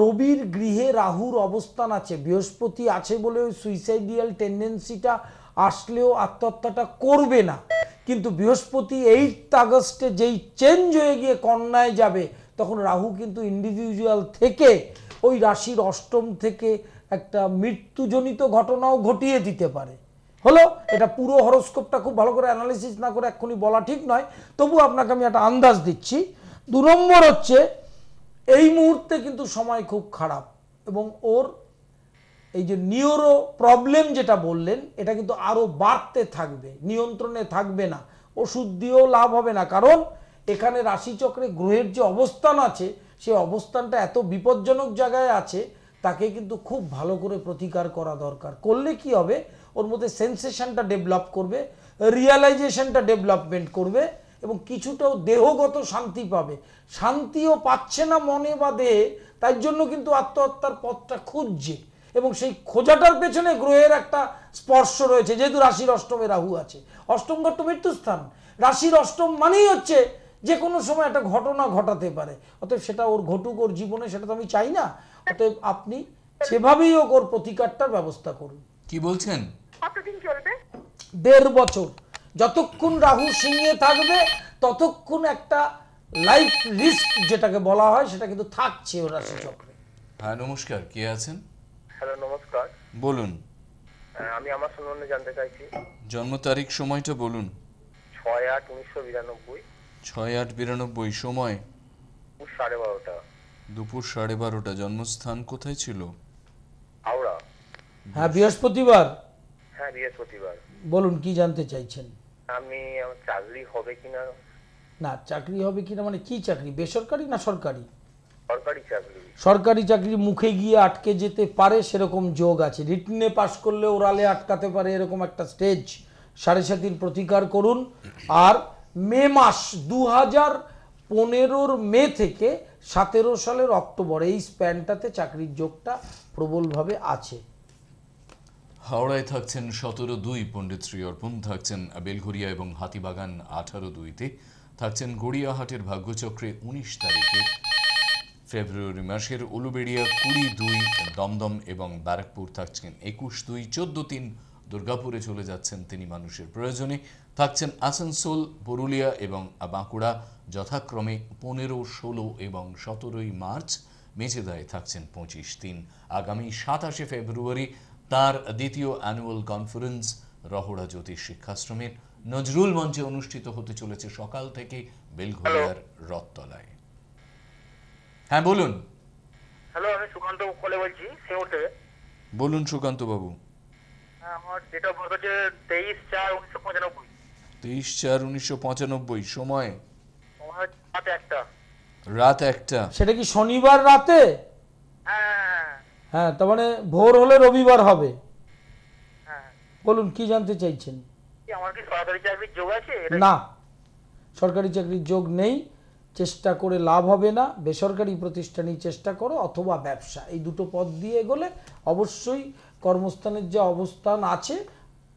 S2: রবির গৃহে রাহুর অবস্থান আছে, বৃহস্পতি আছে বলে ওই সুইসাইডিয়াল টেন্ডেন্সিটা আসলেও আত্মহত্যাটা করবে না। কিন্তু বৃহস্পতি 8 আগস্টে যেই চেঞ্জ হয়ে গিয়ে কন্যায় যাবে, তখন রাহু কিন্তু ইন্ডিভিজুয়াল থেকে ওই রাশির অষ্টম থেকে একটা মৃত্যুজনিত ঘটনাও ঘটিয়ে দিতে পারে। হলো, এটা পুরো হরোস্কোপটা খুব ভালো করে অ্যানালিসিস না করে এক্ষুনি বলা ঠিক নয়, তবু আপনাকে আমি একটা আন্দাজ দিচ্ছি 2 নম্বর হচ্ছে এই মুহূর্তে কিন্তু সময় খুব খারাপ, এবং ওর এই যে নিউরো প্রবলেম যেটা বললেন এটা কিন্তু আরো বাড়তে থাকবে, নিয়ন্ত্রণে থাকবে না, ওষুধ দিয়েও লাভ হবে না। কারণ এখানে রাশিচক্রে গ্রহের যে অবস্থান আছে সেই অবস্থানটা এত বিপজ্জনক জায়গায় আছে, তাকে কিন্তু খুব ভালো করে প্রতিকার করা দরকার। করলে কি হবে, ওর মধ্যে সেন্সেশনটা ডেভেলপ করবে, রিয়ালাইজেশনটা ডেভেলপমেন্ট করবে, এবং কিছুটাও দেহগত শান্তি পাবে। শান্তিও পাচ্ছে না মনে বা দেহে, তাই জন্য কিন্তু আত্মহত্যার পথটা খুঁজছে, এবং সেই খোঁজাটার পেছনে গ্রহের একটা স্পর্শ রয়েছে। যেহেতু রাশির অষ্টমে রাহু আছে, অষ্টম ঘর তো মৃত্যুস্থান, রাশির অষ্টম মানেই হচ্ছে যে কোনো সময় একটা ঘটনা ঘটাতে পারে। অতএব সেটা ওর ঘটুক ওর জীবনে, সেটা তো আমি চাই না। অতএব আপনি সেভাবেই হোক ওর প্রতিকারটার ব্যবস্থা করুন।
S1: কি বলছেন?
S3: কতদিন চলবে?
S2: 1.5 বছর। যতক্ষণ রাহু সিংহে থাকবে ততক্ষণ একটা লাইফ রিস্ক যেটাকে বলা হয় সেটা কিন্তু থাকছে ওর রাশিচক্রে।
S1: হ্যাঁ নমস্কার, কে আছেন?
S5: হ্যালো, নমস্কার।
S1: বলুন।
S5: আমি আমার সম্বন্ধে জানতে চাইছি।
S1: জন্ম তারিখ সময়টা বলুন।
S5: 6/8/1992,
S1: 6/8/92, সময়
S5: 12:30
S1: দুপুর 12:30। জন্মস্থান কোথায় ছিল?
S5: হাওড়া।
S2: হ্যাঁ, বৃহস্পতিবার।
S5: হ্যাঁ, বৃহস্পতিবার।
S2: বলুন কি জানতে চাইছেন?
S5: আমার চাকরি হবে কিনা।
S2: না, চাকরি হবে কিনা মানে কি চাকরি, বেসরকারি না সরকারি?
S5: সরকারি চাকরি।
S2: সরকারি চাকরি মুখে গিয়ে আটকে যেতে পারে সেরকম যোগ আছে, রিটনে পাস করলে ওরালে আটকাতে পারে এরকম একটা স্টেজ। 7.5 প্রতিকার করুন। আর মে মাস 2015 মে থেকে 17 সালের অক্টোবর এই স্প্যানটাতে চাকরির যোগটা প্রবলভাবে আছে।
S1: হাওড়ায় থাকছেন 17/2 পণ্ডিত শ্রী অর্পণ, থাকছেন বেলঘরিয়া এবং হাতিবাগান 18/2-তে, থাকছেন গড়িয়াহাটের ভাগ্যচক্রে 19 তারিখে ফেব্রুয়ারি মাসের, উলুবেড়িয়া 20/2, দমদম এবং ব্যারাকপুর থাকছেন 21/2, 14/3 দুর্গাপুরে চলে যাচ্ছেন তিনি মানুষের প্রয়োজনে, থাকছেন আসানসোল, পুরুলিয়া এবং বাঁকুড়া যথাক্রমে 15, 16 এবং 17 মার্চ, মেচেদায় থাকছেন 25/3। আগামী 27 ফেব্রুয়ারি তার দ্বিতীয় অ্যানুয়াল কনফারেন্স রহড়া জ্যোতিষ শিক্ষাশ্রমের নজরুল মঞ্চে অনুষ্ঠিত হতে চলেছে সকাল থেকে বেলঘরিয়ার রথতলায়। হ্যাঁ বলুন।
S5: হ্যালো, আমি সুকান্ত কলে বলছি, সিঙ্গুর থেকে।
S1: বলুন সুকান্ত বাবু।
S5: আমার ডেট অফ বার্থ হচ্ছে 23/4/1995।
S1: 23/4/1995, সময়
S5: রাত 1টা।
S1: রাত 1টা।
S2: সেটা কি শনিবার রাতে?
S5: হ্যাঁ
S2: হ্যাঁ, তার মানে ভোর হলে রবিবার হবে।
S5: হ্যাঁ।
S2: বলুন কি জানতে চাইছেন?
S5: আমার কি সরকারি চাকরির যোগ আছে?
S2: না, সরকারি চাকরির যোগ নেই, চেষ্টা করে লাভ হবে না। বেসরকারি প্রতিষ্ঠানেই চেষ্টা করো অথবা ব্যবসা, এই দুটো পথ দিয়ে এগোলে অবশ্যই কর্মস্থানের যে অবস্থান আছে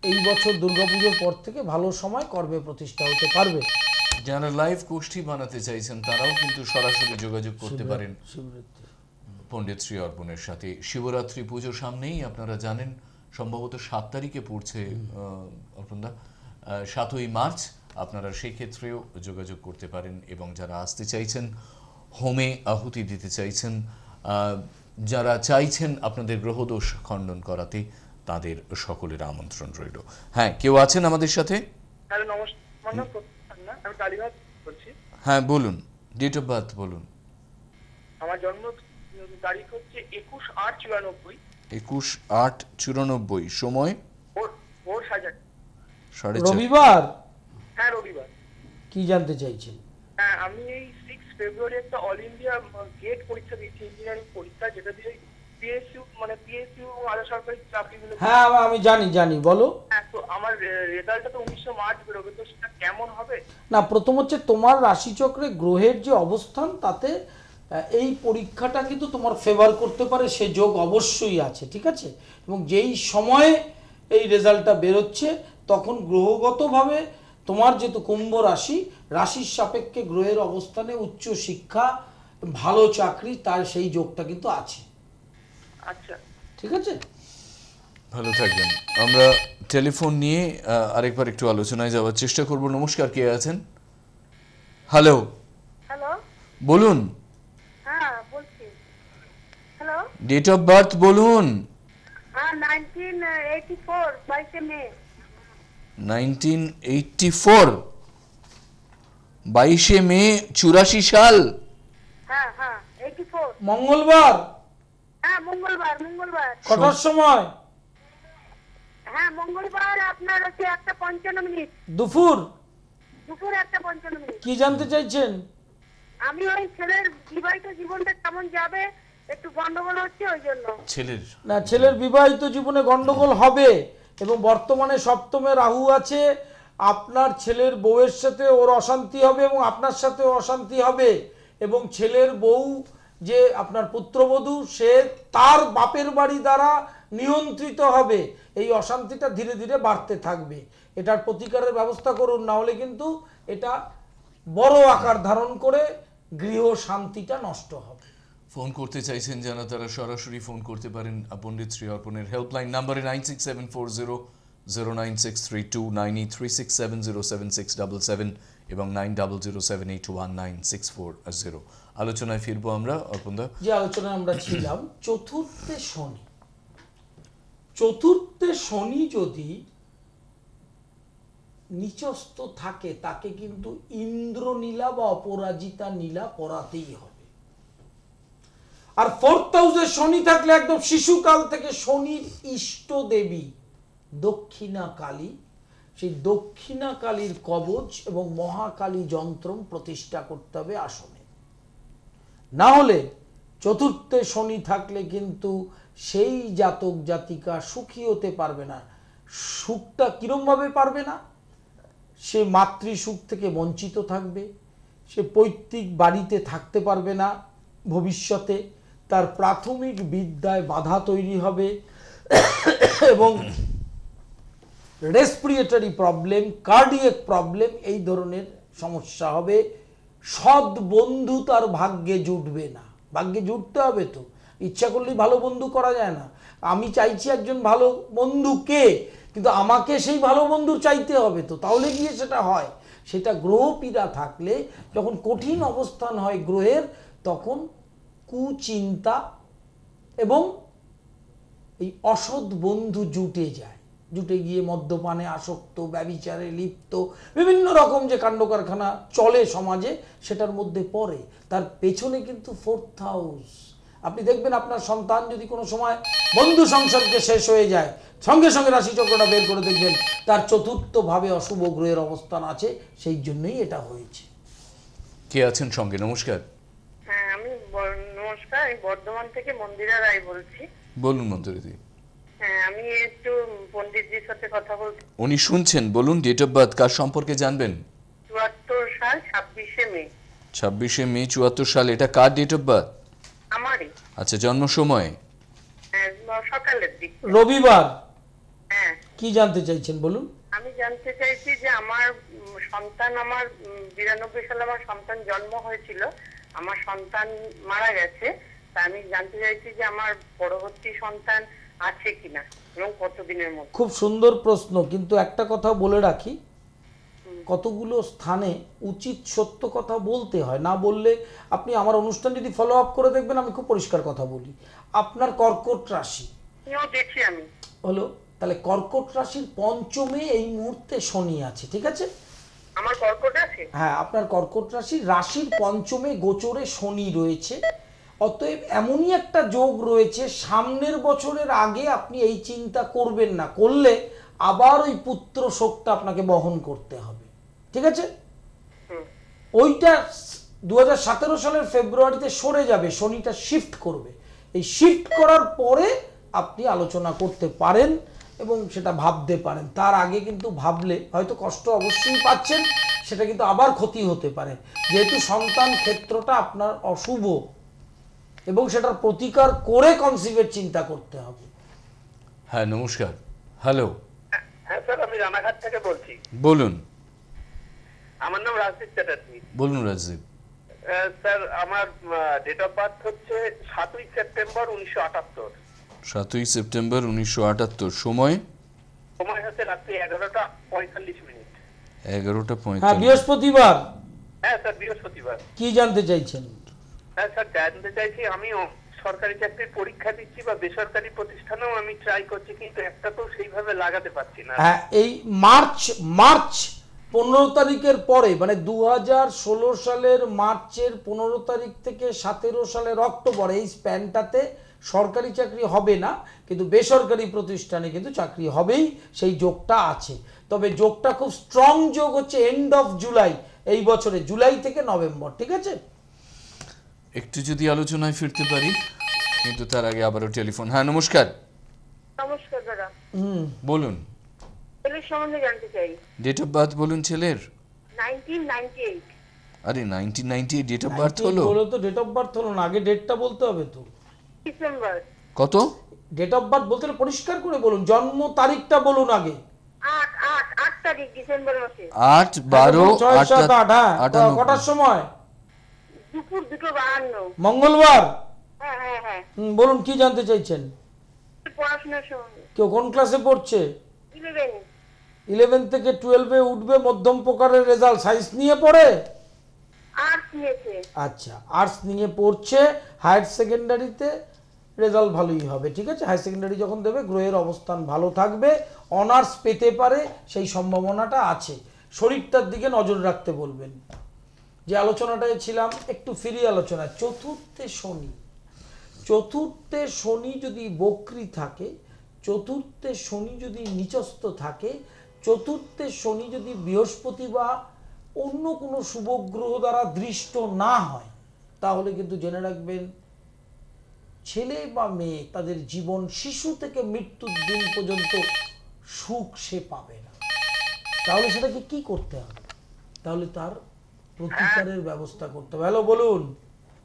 S2: এই বছর দুর্গাপুজোর পর থেকে ভালো সময় কর্মে প্রতিষ্ঠা হতে পারবে।
S1: যারা লাইভ গোষ্ঠী বানাতে চাইছেন তারাও কিন্তু সরাসরি যোগাযোগ করতে পারেন
S2: শিবরাত্রি।
S1: পণ্ডিত শ্রী অর্পণের সাথে। শিবরাত্রি পুজো সামনেই, আপনারা জানেন সম্ভবত 7 তারিখে পড়ছে অর্পণদা, 7ই মার্চ। আপনারা সেই ক্ষেত্রেও যোগাযোগ করতে পারেন, এবং যারা আসতে চাইছেন হোমে আহুতি দিতে চাইছেন, যারা চাইছেন আপনাদের গ্রহদোষ খণ্ডন করাতে, তাদের সকলের আমন্ত্রণ রইল। হ্যাঁ, কেউ আছেন আমাদের সাথে?
S5: হ্যালো, নমস্কার। আমি কালীঘাট বলছি।
S1: হ্যাঁ বলুন, ডেট অফ বার্থ বলুন।
S5: আমার জন্ম তারিখ হচ্ছে 21/8/94।
S1: 21/8/94, সময়
S5: ভোর 4:30।
S1: 4:30।
S2: রবিবার।
S5: হ্যাঁ, রবিবার।
S2: কি জানতে চাইছেন?
S5: হ্যাঁ, আমি এই 6 ফেব্রুয়ারি একটা অল ইন্ডিয়া গেট পরীক্ষা দিয়েছি, ইঞ্জিনিয়ারিং পরীক্ষা, যেটা দিয়ে পিএসইউ আধা সরকারি চাকরিগুলো।
S2: হ্যাঁ আমি জানি, বলো।
S5: হ্যাঁ, তো আমার রেজাল্টটা তো 19 মার্চ বেরোবে, তো সেটা কেমন হবে?
S2: না, প্রথম হচ্ছে তোমার রাশিচক্রে গ্রহের যে অবস্থান তাতে এই পরীক্ষাটা কিন্তু তোমার ফেভার করতে পারে, সে যোগ অবশ্যই আছে, ঠিক আছে। এবং যেই সময়ে এই রেজাল্টটা বেরোচ্ছে তখন গ্রহগতভাবে তোমার যেহেতু কুম্ভ রাশি, রাশির সাপেক্ষে গ্রহের অবস্থানে উচ্চ শিক্ষা, ভালো চাকরি, তার সেই যোগটা কিন্তু আছে।
S5: আচ্ছা,
S2: ঠিক আছে,
S1: ভালো থাকবেন। আমরা টেলিফোন নিয়ে আরেকবার একটু আলোচনায় যাওয়ার চেষ্টা করব। নমস্কার, কে আছেন? হ্যালো।
S3: হ্যালো,
S1: বলুন।
S3: হ্যাঁ বলছি। হ্যালো,
S1: ডেট অফ বার্থ বলুন।
S3: 1984 22 মে।
S1: 1984। 22 মে 84 সাল।
S3: হ্যাঁ হ্যাঁ 84।
S2: মঙ্গলবার
S3: হ্যাঁ মঙ্গলবার
S2: কটার সময়?
S3: হ্যাঁ মঙ্গলবার আপনার হচ্ছে 1:55।
S2: দুপুর।
S3: দুপুর 1:55।
S2: কি জানতে চাইছেন?
S3: আমি ওই ছেলের বিবাহিত জীবনটা কেমন যাবে একটু গন্ডগোল হচ্ছে ওই জন্য।
S1: ছেলের
S2: না, ছেলের বিবাহিত জীবনে গন্ডগোল হবে এবং বর্তমানে সপ্তমে রাহু আছে। আপনার ছেলের বউয়ের সাথে ওর অশান্তি হবে এবং আপনার সাথে অশান্তি হবে এবং ছেলের বউ যে আপনার পুত্রবধূ সে তার বাপের বাড়ি দ্বারা নিয়ন্ত্রিত হবে। এই অশান্তিটা ধীরে ধীরে বাড়তে থাকবে। এটার প্রতিকারের ব্যবস্থা করুন, না হলে কিন্তু এটা বড় আকার ধারণ করে গৃহ শান্তিটা নষ্ট হবে।
S1: ফোন করতে চাইছেন যারা তারা সরাসরি ফোন করতে পারেন পণ্ডিত শ্রী অর্পণের হেল্পলাইন নাম্বারে 9674009632, 9367076777 এবং 9007819640। আলোচনায় ফিরবো আমরা অর্পণদা।
S2: যে আলোচনায় আমরা ছিলাম চতুর্থে শনি। চতুর্থে শনি যদি নিচস্থ থাকে তাকে কিন্তু ইন্দ্রনীলা বা অপরাজিতা নীলা পরাতেই হবে। আর 4th হাউসে শনি থাকলে একদম শিশুকাল থেকে শনির ইষ্ট দেবী দক্ষিণা কালী, সেই দক্ষিণা কালীর কবচ এবং মহাকালী যন্ত্র প্রতিষ্ঠা করতে হবে আসনে। না হলে চতুর্থে শনি থাকলে কিন্তু সেই জাতক জাতিকা সুখী হতে পারবে না। সুখটা কিরমভাবে পারবে না? সে মাতৃসুখ থেকে বঞ্চিত থাকবে, সে পৈতৃক বাড়িতে থাকতে পারবে না, ভবিষ্যতে তার প্রাথমিক বিদ্যায় বাধা তৈরি হবে এবং রেসপিরেটরি প্রবলেম, কার্ডিয়াক প্রবলেম এই ধরনের সমস্যা হবে। সৎ বন্ধু তার ভাগ্যে জুটবে না। ভাগ্যে জুটতে হবে তো, ইচ্ছা করলেই ভালো বন্ধু করা যায় না। আমি চাইছি একজন ভালো বন্ধু কে, কিন্তু আমাকে সেই ভালো বন্ধু চাইতে হবে তো, তাহলে গিয়ে সেটা হয়। সেটা গ্রহ পীড়া থাকলে যখন কঠিন অবস্থান হয় গ্রহের, তখন কুচিন্তা এবং এই অসৎ বন্ধু জুটে যায়। জুটে গিয়ে মদ্যপানে আসক্ত, ব্যভিচারে লিপ্ত, বিভিন্ন রকম যে কাণ্ড কারখানা চলে সমাজে সেটার মধ্যে পড়ে। তার পেছনে কিন্তু 4th হাউস। আপনি দেখবেন আপনার সন্তান যদি কোনো সময় বন্ধু সংসর্গে শেষ হয়ে যায়, সঙ্গে সঙ্গে রাশিচক্রটা বের করে দেখবেন তার চতুর্থ ভাবে অশুভ গ্রহের অবস্থান আছে। সেই জন্যই এটা হয়েছে।
S1: কে আছেন সঙ্গে? নমস্কার।
S3: হ্যাঁ নমস্কার, আমি বর্ধমান থেকে মন্দিরা রায় বলছি।
S1: বলুন মন্ত্রী।
S3: হ্যাঁ আমি একটু পণ্ডিতজির সাথে কথা বলতে।
S1: উনি শুনছেন, বলুন। ডেট অফ বার্থ কার সম্পর্কে জানবেন?
S3: 74 সাল 26শে মে।
S1: 26শে মে 74 সাল। এটা কার ডেট অফ বার্থ?
S3: আমারই।
S1: আচ্ছা, জন্ম সময়?
S3: সকালের দিক।
S2: রবিবার।
S3: হ্যাঁ।
S2: কি জানতে চাইছেন বলুন।
S3: আমি জানতে চাইছি যে আমার সন্তান, আমার 92 সালে আমার সন্তান জন্ম হয়েছিল, আমার সন্তান মারা গেছে। তা আমি জানতে চাইছি যে আমার পরবর্তী সন্তান আছে কিনা এবং কতদিনের মধ্যে।
S2: খুব সুন্দর প্রশ্ন, কিন্তু একটা কথা বলে রাখি, কতগুলো স্থানে উচিত সত্য কথা বলতে হয়, না বললে আপনি আমার অনুষ্ঠান যদি ফলো আপ করে দেখবেন আমি খুব পরিষ্কার কথা বলি। আপনার কর্কট রাশি
S3: দেখছি আমি
S2: হলো, তাহলে কর্কট রাশির পঞ্চমে এই মুহূর্তে শনি আছে, ঠিক আছে?
S3: আমার কর্কট আছে।
S2: হ্যাঁ, আপনার কর্কট রাশির পঞ্চমে গোচরে শনি রয়েছে। অতএব এমনই একটা যোগ রয়েছে, সামনের বছরের আগে আপনি এই চিন্তা করবেন না, করলে আবার ওই পুত্র শোকটা আপনাকে বহন করতে হবে, ঠিক আছে? ওইটা 2017 সালের ফেব্রুয়ারিতে সরে যাবে, শনিটা শিফট করবে। এই শিফট করার পরে আপনি আলোচনা করতে পারেন এবং সেটা ভাবতে পারেন। তার আগে কিন্তু ভাবলে হয়তো কষ্ট অবশ্যই পাচ্ছেন, সেটা কিন্তু আবার ক্ষতি হতে পারে, যেহেতু সন্তান ক্ষেত্রটা আপনার অশুভ এবং সেটার প্রতিকার করে কনসিভের চিন্তা করতে হবে।
S1: হ্যাঁ নমস্কার। হ্যালো।
S4: হ্যাঁ স্যার, আমি রানাঘাট থেকে বলছি।
S1: বলুন।
S4: আমার নাম রাজদীপ চ্যাটার্জি।
S1: বলুন রাজদীপ।
S4: স্যার আমার ডেট অফ বার্থ হচ্ছে 7ই সেপ্টেম্বর 1978।
S1: 7ই সেপ্টেম্বর 1978। সময়?
S4: সময় হচ্ছে রাত্রি 11:45।
S1: 11:45।
S2: হ্যাঁ, বৃহস্পতিবার।
S4: হ্যাঁ স্যার, বৃহস্পতিবার।
S2: কি জানতে চাইছেন?
S4: হ্যাঁ স্যার, জানতে চাইছি, আমিও সরকারি চাকরির পরীক্ষা দিচ্ছি বা বেসরকারি প্রতিষ্ঠানেও আমি ট্রাই করছি, কিন্তু একটা তো সেইভাবে লাগাতে পারছি না।
S2: হ্যাঁ, এই মার্চ 15 তারিখের পরে মানে 2016 সালের মার্চের 15 তারিখ থেকে 17 সালের অক্টোবর এই স্প্যানটাতে সরকারি চাকরি হবে না, কিন্তু বেসরকারি প্রতিষ্ঠানে কিন্তু চাকরি হবেই, সেই যোগটা আছে। তবে যোগটা খুব স্ট্রং যোগ হচ্ছে এন্ড অফ জুলাই, এই বছরে জুলাই থেকে নভেম্বর, ঠিক আছে?
S1: একটু যদি আলোচনায় ফিরতে পারি, কিন্তু তার আগে আবারও টেলিফোন। হ্যাঁ, নমস্কার,
S3: নমস্কার দাদা,
S1: বলুন।
S3: ছেলের সম্বন্ধে জানতে চাই।
S1: ডেট অফ বার্থ বলুন ছেলের।
S3: 1998।
S1: আরে 1998 ডেট অফ বার্থ হলো?
S2: বলে তো ডেট অফ বার্থ হলো না, আগে ডেটটা বলতে হবে তো।
S3: ডিসেম্বর।
S1: কত?
S2: ডেট অফ বার্থ বলতে হলে পরিষ্কার করে বলুন, জন্ম তারিখটা বলুন আগে।
S3: 8 তারিখ ডিসেম্বর মাসে।
S1: 8 12
S2: 6 7 8। হ্যাঁ,
S1: 98
S2: কটার সময়?
S3: দুপুর 2:52।
S2: মঙ্গলবার।
S3: হ্যাঁ হ্যাঁ হ্যাঁ।
S2: বলুন কি জানতে চাইছেন?
S3: পড়াশোনার সম্বন্ধে।
S2: কেউ কোন ক্লাসে পড়ছে?
S3: 11।
S2: 11 থেকে 12-এ উঠবে, মধ্যম প্রকারের রেজাল্ট। সায়েন্স নিয়ে পড়ে?
S3: আর্টস নিয়েছে।
S2: আচ্ছা, আর্টস নিয়ে পড়ছে। হায়ার সেকেন্ডারিতে রেজাল্ট ভালোই হবে, ঠিক আছে? হায়ার সেকেন্ডারি যখন দেবে গ্রহের অবস্থান ভালো থাকবে, অনার্স পেতে পারে, সেই সম্ভাবনাটা আছে। শরীরটার দিকে নজর রাখতে বলবেন। যে আলোচনাটায় ছিলাম, একটু ফিরি আলোচনা। চতুর্থে শনি, চতুর্থে শনি যদি বক্রী থাকে, চতুর্থে শনি যদি নিচস্থ থাকে, চতুর্থে শনি যদি বৃহস্পতি বা অন্য কোনো শুভ গ্রহ দ্বারা দৃষ্ট না হয়, তাহলে কিন্তু জেনে রাখবেন ছেলে বা মেয়ে তাদের জীবন শিশু থেকে মৃত্যুর দিন পর্যন্ত সুখ সে পাবে না। তাহলে সেটাকে কি করতে হবে? তাহলে তার প্রতিকারের ব্যবস্থা করতে হবে। হ্যালো, বলুন।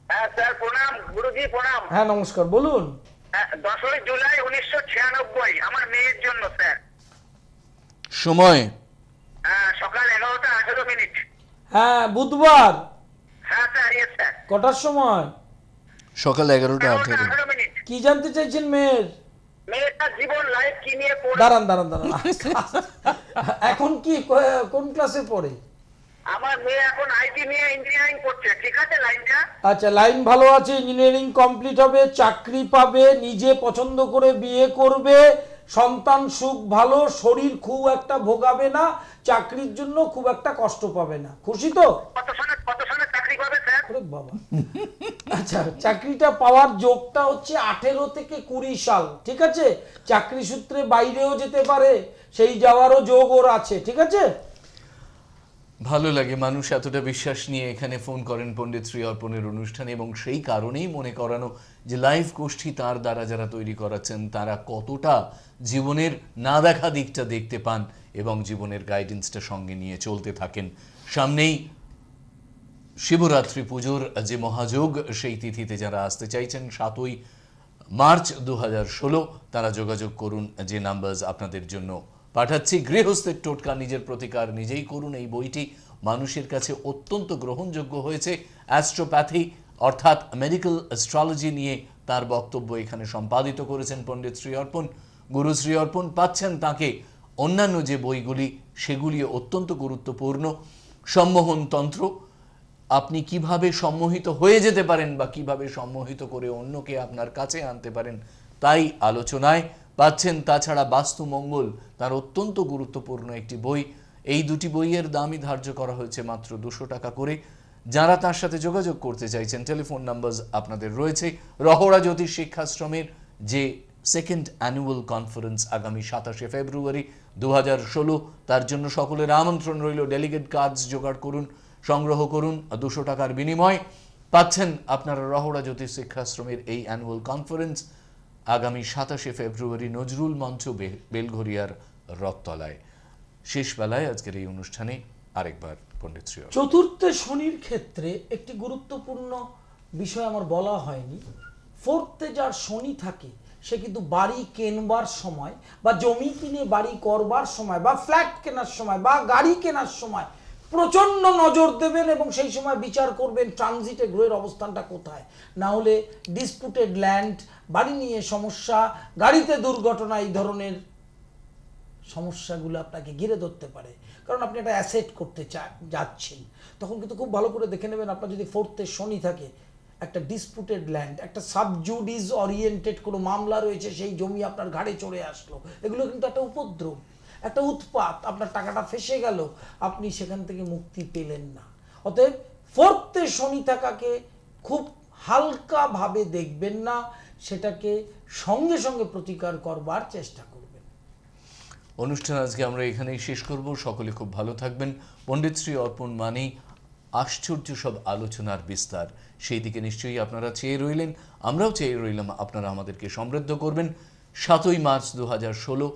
S4: হ্যাঁ স্যার, প্রণাম গুরুজি, প্রণাম।
S2: হ্যাঁ, নমস্কার, বলুন।
S4: 10ই জুলাই 1996 আমার মেয়ের জন্য স্যার।
S1: সময়?
S4: সকাল 11টা 18 মিনিট।
S2: হ্যাঁ, বুধবার।
S4: হ্যাঁ স্যার, ইয়েস স্যার।
S2: কটার সময়?
S1: সকাল 11টা 18।
S4: 18 মিনিট।
S2: কি জানতে চাইছেন মেয়ের?
S4: মেয়েটার জীবন লাইফ কি নিয়ে পড়ে?
S2: দাঁড়ান দাঁড়ান দাঁড়ান এখন কি কোন ক্লাসে পড়ে?
S4: আমার মেয়ে এখন আইটি নিয়ে ইঞ্জিনিয়ারিং করছে, ঠিক আছে লাইনটা?
S2: আচ্ছা, লাইন ভালো আছে, ইঞ্জিনিয়ারিং কমপ্লিট হবে, চাকরি পাবে, নিজে পছন্দ করে বিয়ে করবে, সন্তান সুখ ভালো, শরীর খুব একটা ভোগাবে না, চাকরির জন্য খুব একটা কষ্ট পাবে না। খুশি তো?
S4: কত সালে চাকরি পাবে স্যার?
S2: ওরে বাবা। আচ্ছা, চাকরিটা পাওয়ার যোগটা হচ্ছে 18 থেকে 20 সাল, ঠিক আছে? চাকরি সূত্রে বাইরেও যেতে পারে, সেই যাওয়ারও যোগ ওর আছে, ঠিক আছে?
S1: ভালো লাগে মানুষ এতটা বিশ্বাস নিয়ে এখানে ফোন করেন পণ্ডিত শ্রী অর্পণের অনুষ্ঠানে, এবং সেই কারণেই মনে করানো যে লাইভ গোষ্ঠী তার দ্বারা যারা তৈরি করাচ্ছেন তারা কতটা জীবনের না দেখা দিকটা দেখতে পান এবং জীবনের গাইডেন্সটা সঙ্গে নিয়ে চলতে থাকেন। সামনেই শিবরাত্রি পুজোর যে মহাযোগ, সেই তিথিতে যারা আসতে চাইছেন 7ই মার্চ 2016, তারা যোগাযোগ করুন যে নাম্বারস আপনাদের জন্য পাঠাচ্ছি। গৃহস্থের টোটকা নিজের প্রতিকার নিজেই করুন, এই বইটি মানুষের কাছে অত্যন্ত গ্রহণযোগ্য হয়েছে। অ্যাস্ট্রোপ্যাথি অর্থাৎ মেডিকেল অ্যাস্ট্রোলজি নিয়ে তার বক্তব্য এখানে সম্পাদিত করেছেন পণ্ডিত শ্রী অর্পণ। গুরু শ্রী অর্পণ পাচ্ছেন তাকে অন্যান্য যে বইগুলি, সেগুলি অত্যন্ত গুরুত্বপূর্ণ। সম্মোহন তন্ত্র, আপনি কিভাবে সম্মোহিত হয়ে যেতে পারেন বা কিভাবে সম্মোহিত করে অন্যকে আপনার কাছে আনতে পারেন, তাই আলোচনায় পাচ্ছেন। তাছাড়া বাস্তু মঙ্গল তার অত্যন্ত গুরুত্বপূর্ণ একটি বই। এই দুটি বইয়ের দামই ধার্য করা হয়েছে মাত্র 200 টাকা করে। যারা তার সাথে যোগাযোগ করতে চাইছেন, টেলিফোন নাম্বার আপনাদের রয়েছে। রহড়া জ্যোতিষ শিক্ষাশ্রমের যে সেকেন্ড অ্যানুয়াল কনফারেন্স আগামী 27শে ফেব্রুয়ারি 2016, তার জন্য সকলের আমন্ত্রণ রইল। ডেলিগেট কার্ডস জোগাড় করুন, সংগ্রহ করুন। 200 টাকার বিনিময় পাচ্ছেন আপনারা রহড়া জ্যোতিষ শিক্ষাশ্রমের এই অ্যানুয়াল কনফারেন্স আগামী 27শে ফেব্রুয়ারি নজরুল মঞ্চ, বেলঘরিয়ার রথতলায়। শেষ বেলায় আজকের এই অনুষ্ঠানে আরেকবার পণ্ডিত শ্রী অর্পণ।
S2: চতুর্থে শনির ক্ষেত্রে একটি গুরুত্বপূর্ণ বিষয় আমার বলা হয়নি। ফোর্থে যার শনি থাকে সে কিন্তু বাড়ি কেনবার সময় বা জমি কিনে বাড়ি করবার সময় বা ফ্ল্যাট কেনার সময় বা গাড়ি কেনার সময় প্রচন্ড নজর দেবেন এবং সেই সময় বিচার করবেন ট্রানজিটে গ্রহের অবস্থানটা কোথায়। না হলে ডিসপুটেড ল্যান্ড, বাড়ি নিয়ে সমস্যা, গাড়িতে দুর্ঘটনা, এই ধরনের সমস্যাগুলো আপনাকে ঘিরে ধরতে পারে। কারণ আপনি একটা অ্যাসেট করতে যাচ্ছেন, তখন কিন্তু খুব ভালো করে দেখে নেবেন আপনার যদি ফোর্থে শনি থাকে, একটা ডিসপুটেড ল্যান্ড, একটা সাবজুডিস ওরিয়েন্টেড কোনো মামলা রয়েছে, সেই জমি আপনার ঘাড়ে চড়ে আসলো, এগুলো কিন্তু একটা উপদ্রব। একটা উৎপাত, আপনার টাকাটা ফেসে গেল, আপনি সেখান থেকে মুক্তি পেলেন না। অতএব ফোর্থে শনি থাকাকে খুব হালকাভাবে দেখবেন না, সেটাকে সঙ্গে সঙ্গে প্রতিকার করবার চেষ্টা করবেন।
S1: অনুষ্ঠান আজকে আমরা এখানেই শেষ করব। সকলে খুব ভালো থাকবেন। পণ্ডিত শ্রী অর্পণ মানেই আশ্চর্য সব আলোচনার বিস্তার, সেই দিকে নিশ্চয়ই আপনারা চেয়ে রইলেন, আমরাও চেয়ে রইলাম আপনারা আমাদেরকে সমৃদ্ধ করবেন। 7ই মার্চ 2016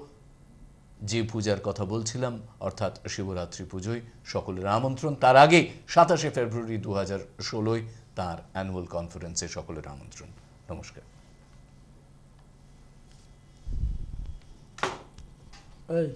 S1: যে পূজার কথা বলছিলাম, অর্থাৎ শিবরাত্রি পুজোয় সকলের আমন্ত্রণ। তার আগে 27শে ফেব্রুয়ারি 2016 তার অ্যানুয়াল কনফারেন্সে সকলের আমন্ত্রণ। নমস্কার।
S2: এই